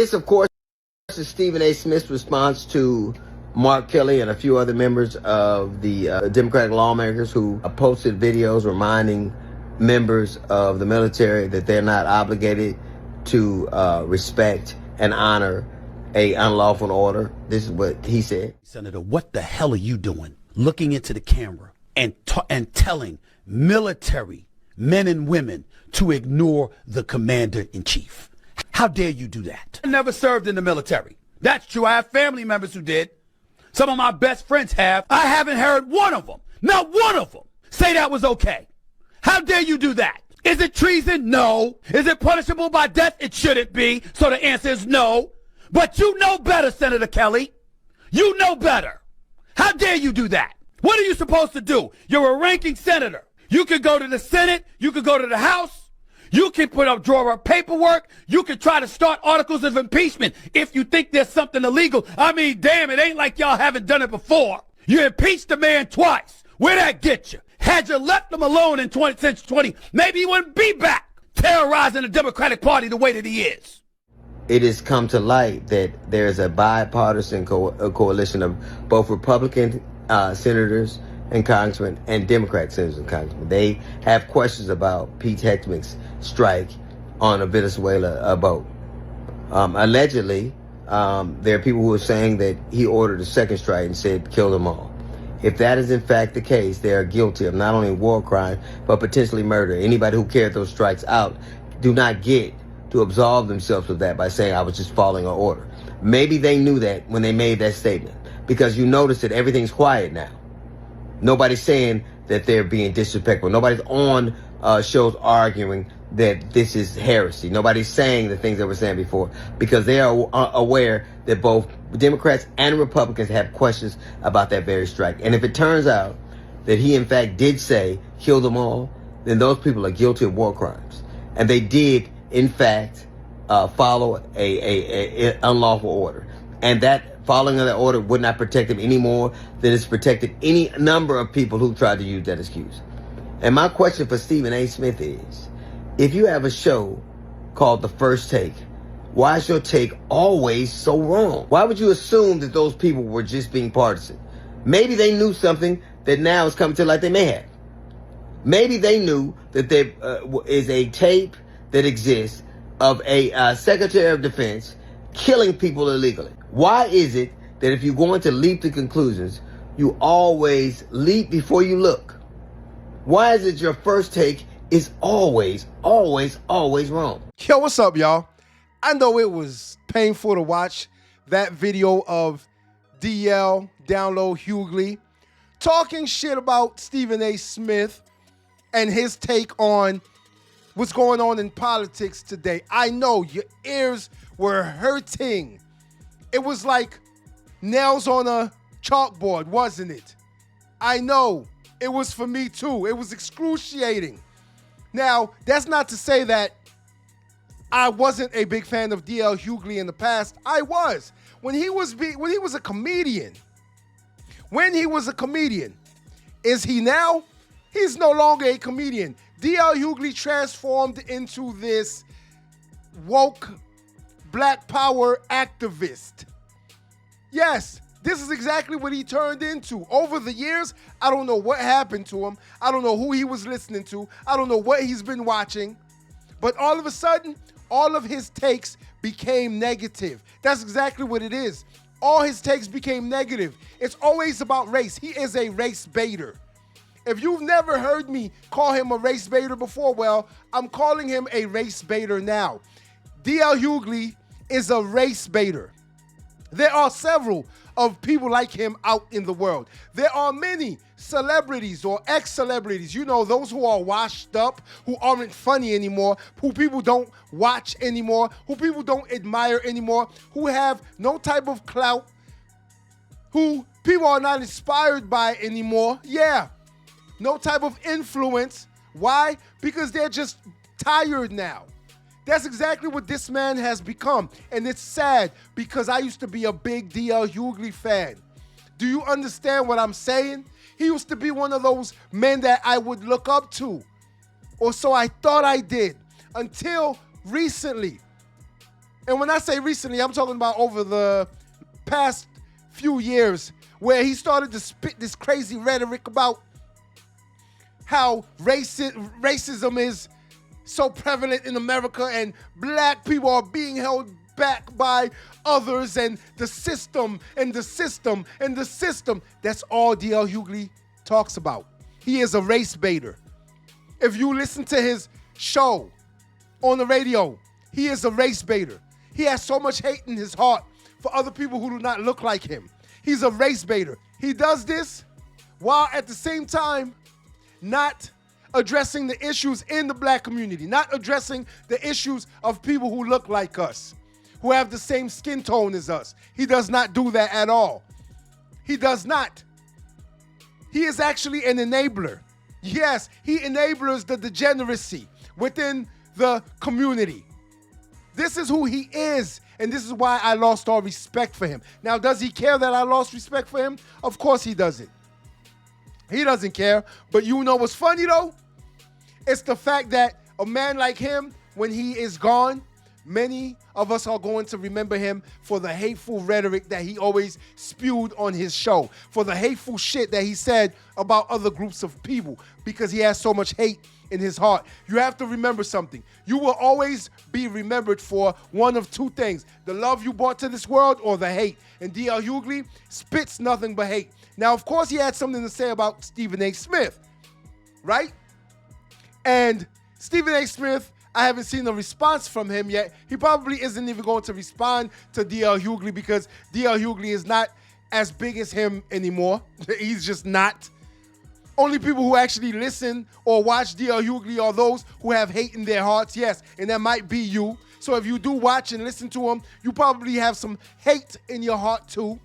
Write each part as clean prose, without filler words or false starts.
this, of course, is Stephen A. Smith's response to Mark Kelly and a few other members of the Democratic lawmakers who posted videos reminding members of the military that they're not obligated to respect and honor a unlawful order. This is what he said. Senator, what the hell are you doing? Looking into the camera and telling military men and women to ignore the commander-in-chief. How dare you do that? I never served in the military. That's true. I have family members who did. Some of my best friends have. I haven't heard one of them, not one of them, say that was okay. How dare you do that? Is it treason? No. Is it punishable by death? It shouldn't be. So the answer is no. But you know better, Senator Kelly. You know better. How dare you do that? What are you supposed to do? You're a ranking senator. You could go to the Senate. You could go to the House. You can draw up paperwork. You can try to start articles of impeachment if you think there's something illegal. I mean, damn, it ain't like y'all haven't done it before. You impeached the man twice. Where'd that get you? Had you left him alone in 2020, maybe he wouldn't be back terrorizing the Democratic Party the way that he is. It has come to light that there's a bipartisan coalition of both Republican senators and congressmen and Democrat senators and congressmen. They have questions about Pete Hegseth's strike on a Venezuela boat. Allegedly, there are people who are saying that he ordered a second strike and said, kill them all. If that is in fact the case, they are guilty of not only war crime, but potentially murder. Anybody who carried those strikes out do not get to absolve themselves of that by saying, I was just following an order. Maybe they knew that when they made that statement, because you notice that everything's quiet now. Nobody's saying that they're being disrespectful. Nobody's on shows arguing that this is heresy. Nobody's saying the things they were saying before, because they are aware that both Democrats and Republicans have questions about that very strike. And if it turns out that he in fact did say, kill them all, then those people are guilty of war crimes. And they did, in fact, follow a unlawful order. And that following of that order would not protect him any more than it's protected any number of people who tried to use that excuse. And my question for Stephen A. Smith is, if you have a show called The First Take, why is your take always so wrong? Why would you assume that those people were just being partisan? Maybe they knew something that now is coming to light they may have. Maybe they knew that there is a tape that exists of a Secretary of Defense killing people illegally. Why is it that if you're going to leap to conclusions, you always leap before you look? Why is it your first take is always wrong? Yo, what's up, y'all? I know it was painful to watch that video of DL, download Hughley, talking shit about Stephen A. Smith and his take on what's going on in politics today. I know your ears were hurting. It was like nails on a chalkboard, wasn't it? I know. It was for me too. It was excruciating. Now, that's not to say that I wasn't a big fan of DL Hughley in the past. I was. When he was a comedian. When he was a comedian. Is he now? He's no longer a comedian. DL Hughley transformed into this woke black power activist. Yes, this is exactly what he turned into. Over the years, I don't know what happened to him. I don't know who he was listening to. I don't know what he's been watching. But all of a sudden, all of his takes became negative. That's exactly what it is. All his takes became negative. It's always about race. He is a race baiter. If you've never heard me call him a race baiter before, well, I'm calling him a race baiter now. DL Hughley is a race baiter. There are several of people like him out in the world. There are many celebrities or ex-celebrities, you know, those who are washed up, who aren't funny anymore, who people don't watch anymore, who people don't admire anymore, who have no type of clout, who people are not inspired by anymore. Yeah, no type of influence. Why? Because they're just tired now. That's exactly what this man has become. And it's sad because I used to be a big DL Hughley fan. Do you understand what I'm saying? He used to be one of those men that I would look up to. Or so I thought I did. Until recently. And when I say recently, I'm talking about over the past few years, where he started to spit this crazy rhetoric about how racism is so prevalent in America and black people are being held back by others and the system and the system and the system. That's all D.L. Hughley talks about. He is a race baiter. If you listen to his show on the radio, he is a race baiter. He has so much hate in his heart for other people who do not look like him. He's a race baiter. He does this while at the same time not addressing the issues in the black community, not addressing the issues of people who look like us, who have the same skin tone as us. He does not do that at all. He does not. He is actually an enabler. Yes, he enables the degeneracy within the community. This is who he is, and this is why I lost all respect for him. Now, does he care that I lost respect for him? Of course he doesn't. He doesn't care, but you know what's funny though? It's the fact that a man like him, when he is gone, many of us are going to remember him for the hateful rhetoric that he always spewed on his show, for the hateful shit that he said about other groups of people, because he has so much hate in his heart. You have to remember something. You will always be remembered for one of two things: the love you brought to this world or the hate. And D.L. Hughley spits nothing but hate. Now, of course, he had something to say about Stephen A. Smith, right? And Stephen A. Smith, I haven't seen a response from him yet. He probably isn't even going to respond to D.L. Hughley because D.L. Hughley is not as big as him anymore. He's just not. Only people who actually listen or watch D.L. Hughley are those who have hate in their hearts, yes, and that might be you. So if you do watch and listen to him, you probably have some hate in your heart too.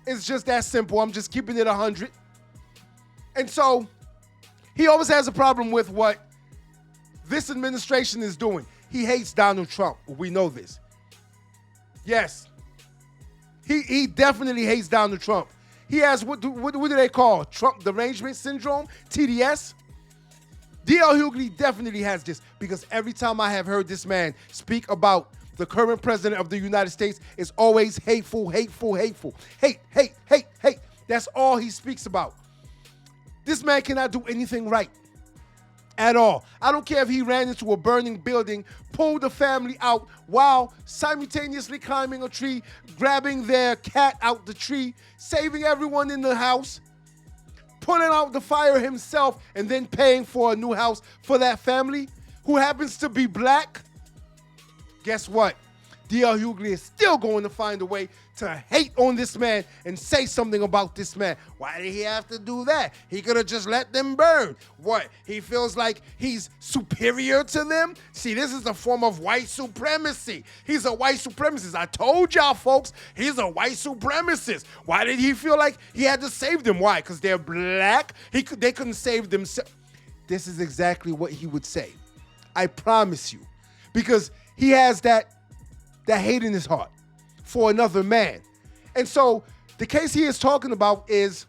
It's just that simple. I'm just keeping it 100. And so he always has a problem with what this administration is doing. He hates Donald Trump. We know this. Yes. He definitely hates Donald Trump. He has, what do they call? Trump derangement syndrome? TDS? D.L. Hughley definitely has this, because every time I have heard this man speak about the current president of the United States, it's always hateful, hateful, hateful. Hate, hate, hate, hate. That's all he speaks about. This man cannot do anything right at all. I don't care if he ran into a burning building, pulled the family out while simultaneously climbing a tree, grabbing their cat out the tree, saving everyone in the house, putting out the fire himself, and then paying for a new house for that family who happens to be black. Guess what? D.L. Hughley is still going to find a way to hate on this man and say something about this man. Why did he have to do that? He could have just let them burn. What? He feels like he's superior to them? See, this is a form of white supremacy. He's a white supremacist. I told y'all, folks, he's a white supremacist. Why did he feel like he had to save them? Why? Because they're black? They couldn't save themselves. This is exactly what he would say. I promise you. Because he has that hate in his heart for another man. And so the case he is talking about is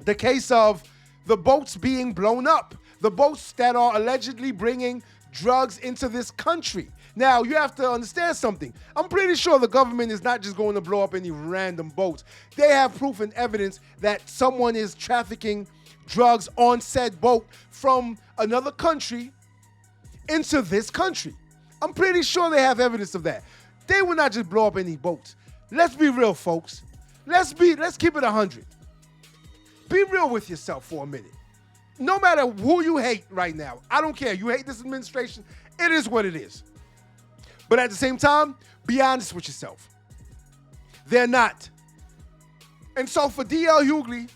the case of the boats being blown up, the boats that are allegedly bringing drugs into this country. Now, you have to understand something. I'm pretty sure the government is not just going to blow up any random boats. They have proof and evidence that someone is trafficking drugs on said boat from another country into this country. I'm pretty sure they have evidence of that. They will not just blow up any boats. Let's be real, folks. Let's keep it 100. Be real with yourself for a minute. No matter who you hate right now, I don't care. You hate this administration, it is what it is. But at the same time, be honest with yourself. They're not. And so for D.L. Hughley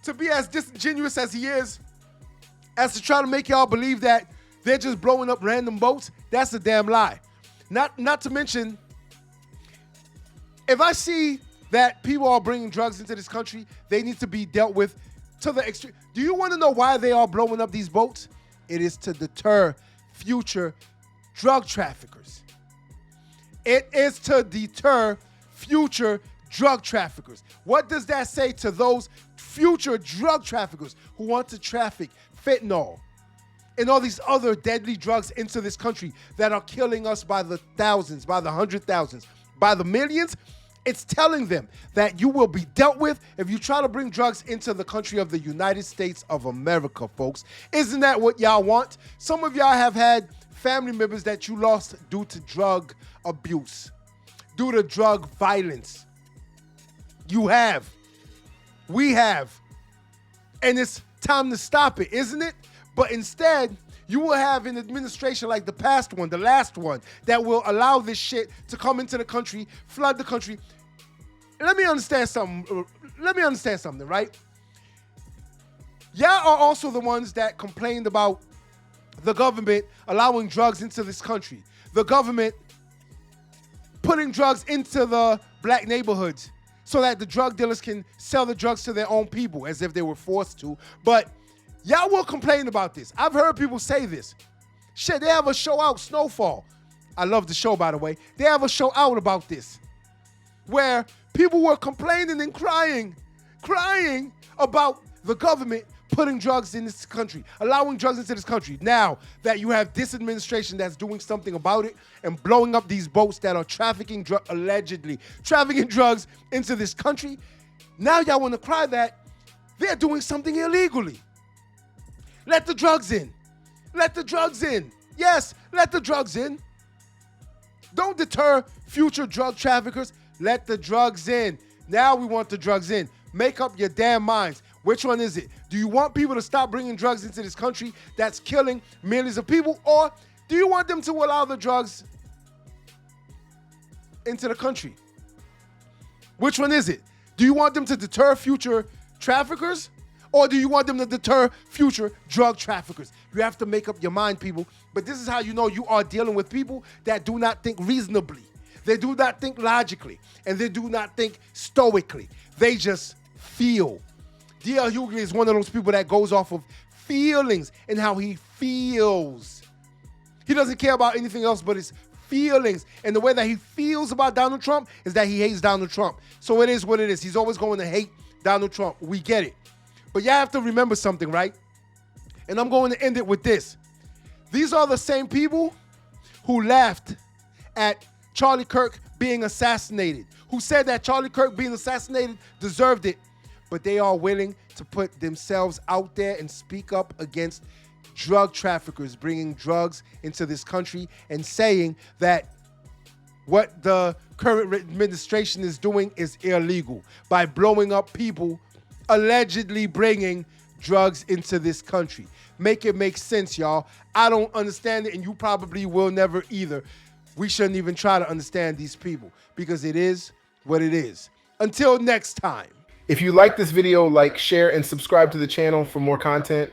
to be as disingenuous as he is, as to try to make y'all believe that they're just blowing up random boats, that's a damn lie. Not to mention, if I see that people are bringing drugs into this country, they need to be dealt with to the extreme. Do you want to know why they are blowing up these boats? It is to deter future drug traffickers. It is to deter future drug traffickers. What does that say to those future drug traffickers who want to traffic fentanyl? and all these other deadly drugs into this country that are killing us by the thousands, by the 100,000s, by the millions, it's telling them that you will be dealt with if you try to bring drugs into the country of the United States of America, folks. Isn't that what y'all want? Some of y'all have had family members that you lost due to drug abuse, due to drug violence. You have. We have. And it's time to stop it, isn't it? But instead, you will have an administration like the past one, the last one, that will allow this shit to come into the country, flood the country. Let me understand something. Right? Y'all are also the ones that complained about the government allowing drugs into this country. The government putting drugs into the black neighborhoods so that the drug dealers can sell the drugs to their own people as if they were forced to. But y'all will complain about this. I've heard people say this. Shit, they have a show out, Snowfall. I love the show, by the way. They have a show out about this where people were complaining and crying about the government putting drugs in this country, allowing drugs into this country. Now that you have this administration that's doing something about it and blowing up these boats that are allegedly trafficking drugs into this country, now y'all want to cry that they're doing something illegally. Let the drugs in. Let the drugs in. Yes, let the drugs in. Don't deter future drug traffickers. Let the drugs in. Now we want the drugs in. Make up your damn minds. Which one is it? Do you want people to stop bringing drugs into this country that's killing millions of people? Or do you want them to allow the drugs into the country? Which one is it? Do you want them to deter future traffickers? Or do you want them to deter future drug traffickers? You have to make up your mind, people. But this is how you know you are dealing with people that do not think reasonably. They do not think logically. And they do not think stoically. They just feel. D.L. Hughley is one of those people that goes off of feelings and how he feels. He doesn't care about anything else but his feelings. And the way that he feels about Donald Trump is that he hates Donald Trump. So it is what it is. He's always going to hate Donald Trump. We get it. But you have to remember something, right? And I'm going to end it with this. These are the same people who laughed at Charlie Kirk being assassinated, who said that Charlie Kirk being assassinated deserved it. But they are willing to put themselves out there and speak up against drug traffickers bringing drugs into this country and saying that what the current administration is doing is illegal by blowing up people allegedly bringing drugs into this country. Make it make sense, y'all. I don't understand it, and you probably will never either. We shouldn't even try to understand these people because it is what it is. Until next time. If you like this video, like, share, and subscribe to the channel for more content.